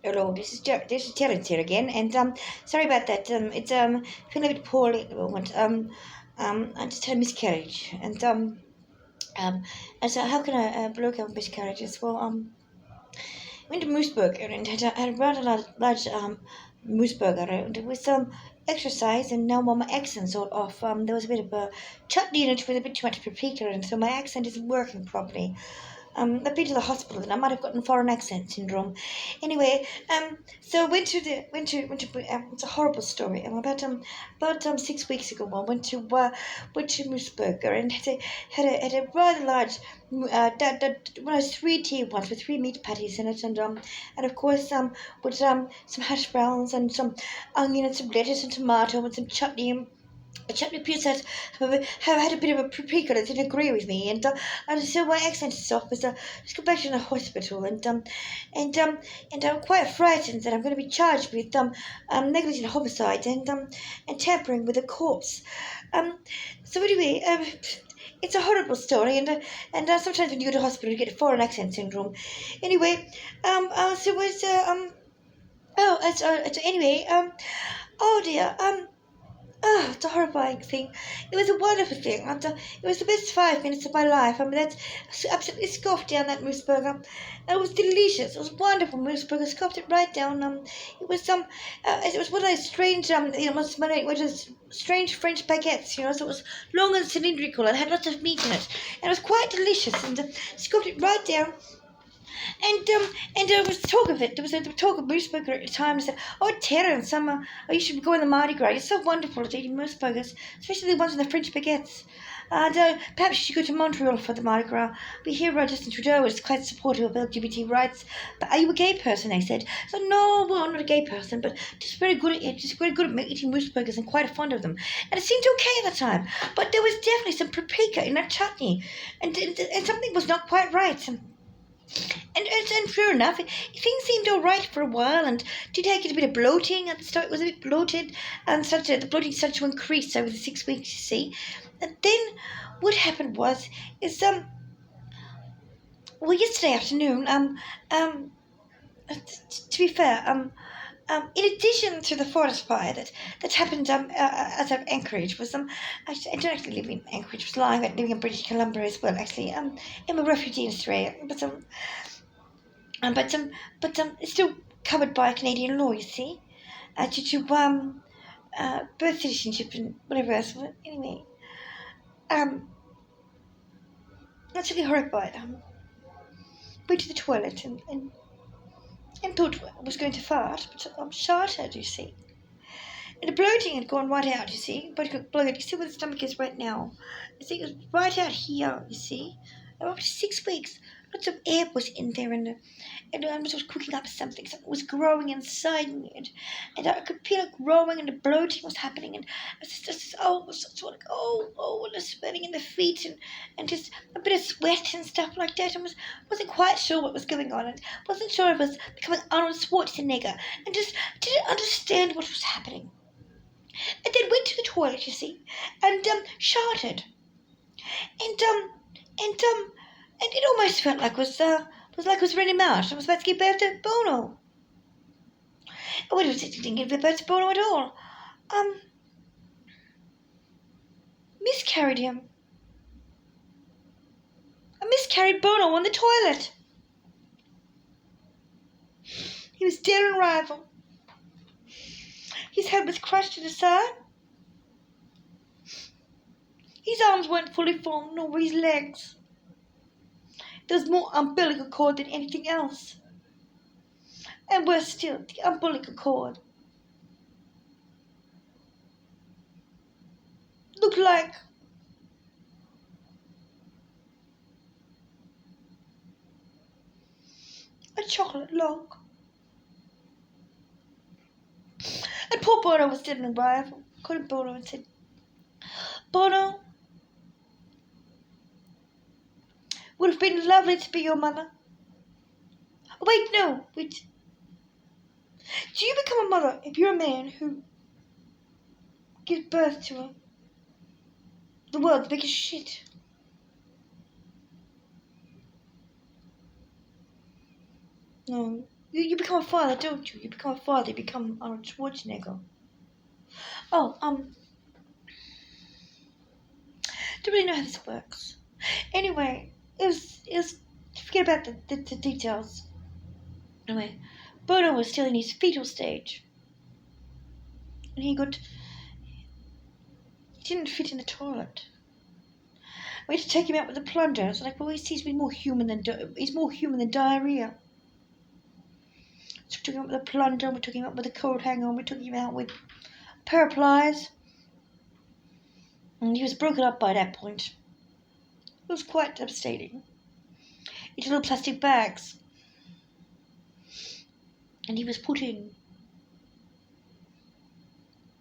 Hello, this is Terrance here again, and sorry about that. It's feeling a bit poorly at the moment. I just had a miscarriage, um, and so how can I block out miscarriages? Well, went to Mooseburger and had a rather large Mooseburger, and with some exercise, and now my accent sort of there was a bit of a chutney in it with a bit too much paprika, and so my accent isn't working properly. I've been to the hospital and I might have gotten foreign accent syndrome. Anyway, so it's a horrible story. About 6 weeks ago, I went to Moosburger and had a rather large one of those three tier ones with three meat patties in it, and of course with some hash browns and some onion and some lettuce and tomato and some chutney. The chutney princess have had a bit of a paprika that didn't agree with me, and so my accent is off. But just got back to the hospital, and and I'm quite frightened that I'm going to be charged with negligent homicide and tampering with a corpse. Um, so anyway, it's a horrible story, and sometimes when you go to hospital, you get foreign accent syndrome. Anyway, so it's anyway, oh dear, it's a horrifying thing. It was a wonderful thing. It was the best 5 minutes of my life. That's absolutely scoffed down that moose burger. And it was delicious. It was wonderful moose burger. Scoffed it right down. It was one of those strange one of those strange French baguettes. So it was long and cylindrical and had lots of meat in it. And it was quite delicious. And scoffed it right down. And there was talk of it. There was talk of moose burger at the time. I said, "Oh, Terrance, you should go in the Mardi Gras. It's so wonderful at eating moose burgers, especially the ones with the French baguettes. And perhaps you should go to Montreal for the Mardi Gras. But here, Justin Trudeau is quite supportive of LGBT rights. But are you a gay person?" I said. So no, well, I'm not a gay person, but just very good at it. Just very good at eating moose burgers and quite fond of them. And it seemed okay at the time. But there was definitely some paprika in that chutney, and something was not quite right. And fair enough, things seemed all right for a while, and did I get a bit of bloating at the start? It was a bit bloated, and the bloating started to increase over the 6 weeks. You see, and then what happened is well, yesterday afternoon, to be fair, in addition to the forest fire that happened as of Anchorage, I don't actually live in Anchorage. Was lying about living in British Columbia as well. Actually, I'm a refugee in Australia, but it's still covered by Canadian law. You see, due to birth citizenship and whatever else. But anyway, um, actually horrified. Went to the toilet and thought I was going to fart, but I'm sharted. You see. And the bloating had gone right out, you see. But you see where the stomach is right now. You see, it was right out here, you see. After 6 weeks, lots of air was in there, and I was cooking up something. Something was growing inside me, and I could feel it growing, and the bloating was happening, and I was just sort of and the sweating in the feet, and just a bit of sweat and stuff like that. Wasn't quite sure what was going on, and wasn't sure if I was becoming Arnold Schwarzenegger, and just didn't understand what was happening. And then went to the toilet, you see, and sharted, and it almost felt like it was running out. I was about to give birth to Bono. Oh, it didn't give birth to Bono at all. Miscarried him. I miscarried Bono on the toilet. He was dead on arrival. His head was crushed to the side. His arms weren't fully formed, nor were his legs. There was more umbilical cord than anything else. And worse still, the umbilical cord looked like a chocolate log. And poor Bono was dead on arrival. Called him Bono and said, "Bono, would have been lovely to be your mother." Oh, wait, no, wait. Do you become a mother if you're a man who gives birth to the world's biggest shit? No. You become a father, don't you? You become a father, you become Arnold Schwarzenegger. Oh, don't really know how this works. Anyway, it was forget about the details. Anyway, Bono was still in his fetal stage. And he didn't fit in the toilet. We had to take him out with the plunger. It's like, well, he's more human than diarrhea. So we took him out with a plunger, we took him out with a coat hanger, we took him out with a pair of pliers. And he was broken up by that point. It was quite devastating. Into little plastic bags. And he was put in,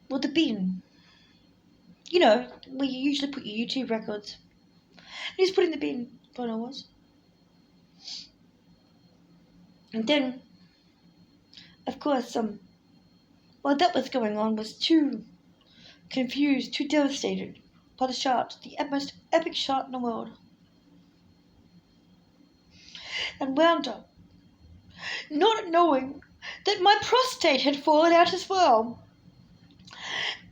well, the bin. You know, where you usually put your YouTube records. And he was put in the bin, Bono was. And then, of course, while that was going on, was too confused, too devastated by the shot, the most epic shot in the world. And wound up, not knowing that my prostate had fallen out as well.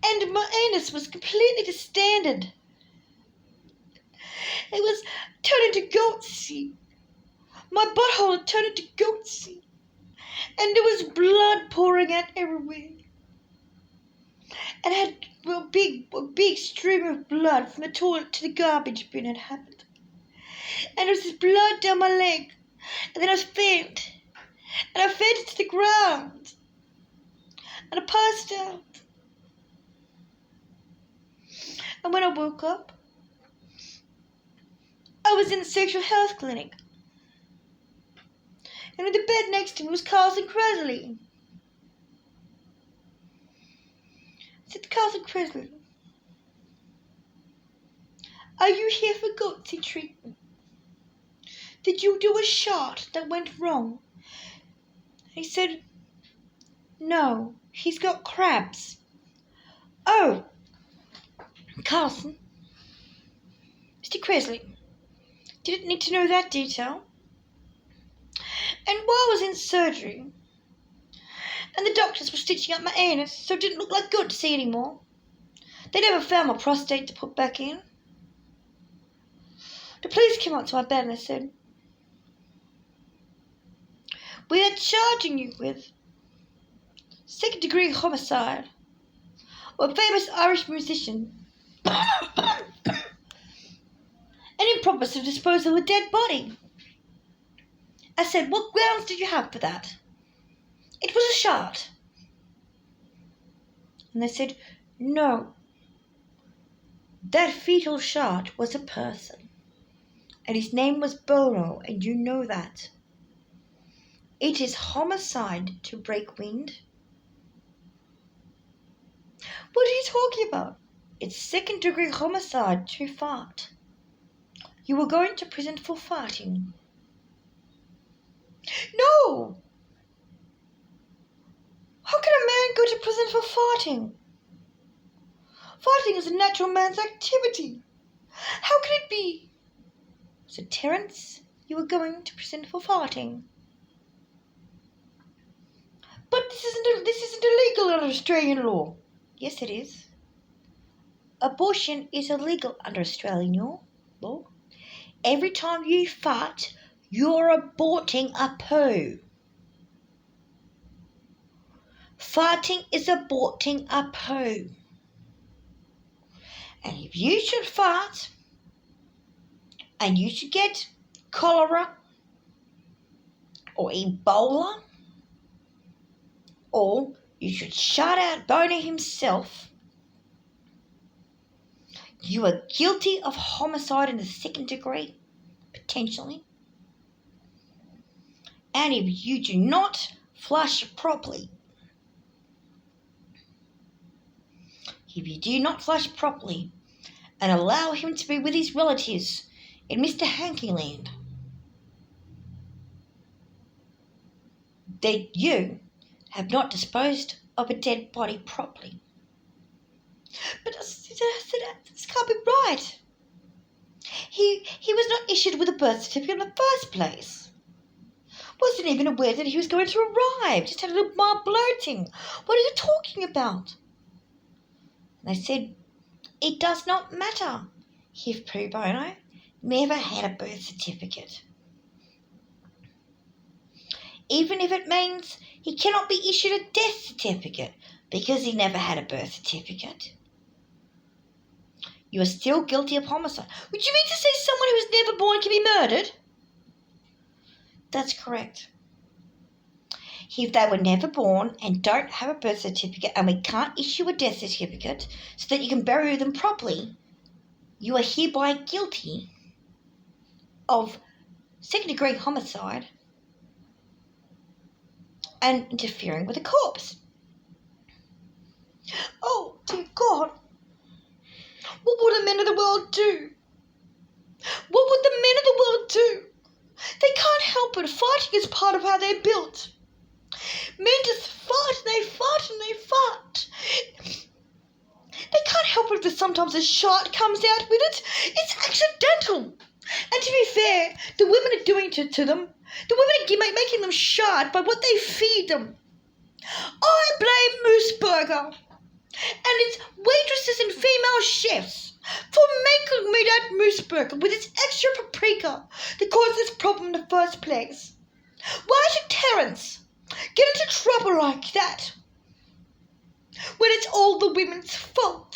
And my anus was completely distended. It was turned into goatsy. My butthole had turned into goatsy. And there was blood pouring out everywhere. And I had a big stream of blood from the toilet to the garbage bin had happened. And there was this blood down my leg. And then I was faint. And I fainted to the ground. And I passed out. And when I woke up, I was in the sexual health clinic. And in the bed next to me was Carlson Cresley. I said, Carlson Cresley, are you here for goatsy treatment? Did you do a shot that went wrong? He said, no, he's got crabs. Oh, Carlson, Mr. Cresley, didn't need to know that detail. And while I was in surgery, and the doctors were stitching up my anus so it didn't look like goatsy anymore, they never found my prostate to put back in. The police came up to my bed and they said, we are charging you with second-degree homicide of a famous Irish musician and improper disposal of a dead body. I said, what grounds did you have for that? It was a shot. And they said, no, that fetal shot was a person. And his name was Bono, and you know that. It is homicide to break wind. What are you talking about? It's second-degree homicide to fart. You were going to prison for farting. No! How can a man go to prison for farting? Farting is a natural man's activity. How can it be? So, Terrance, you were going to prison for farting. But this isn't illegal under Australian law. Yes, it is. Abortion is illegal under Australian law. Every time you fart, you're aborting a poo. Farting is aborting a poo. And if you should fart, and you should get cholera, or Ebola, or you should shout out Bono himself, you are guilty of homicide in the second degree, potentially. And if you do not flush properly, and allow him to be with his relatives in Mr. Hankyland, that you have not disposed of a dead body properly. But this can't be right. He was not issued with a birth certificate in the first place. Wasn't even aware that he was going to arrive. Just had a little mild bloating. What are you talking about? And I said, it does not matter. If pro bono never had a birth certificate. Even if it means he cannot be issued a death certificate because he never had a birth certificate. You are still guilty of homicide. Would you mean to say someone who was never born can be murdered? That's correct. If they were never born and don't have a birth certificate and we can't issue a death certificate so that you can bury them properly, you are hereby guilty of second-degree homicide and interfering with a corpse. Oh, dear God. What would the men of the world do? What would the men of the world do? They can't help it. Fighting is part of how they're built. Men just fight and they fight and they fight. They can't help it if sometimes a shot comes out with it. It's accidental. And to be fair, the women are doing it to them. The women are making them shot by what they feed them. I blame Moose Burger and its waitresses and female chefs for making me that Moose Burger with its extra paprika that caused this problem in the first place. Why should Terrance get into trouble like that when it's all the women's fault?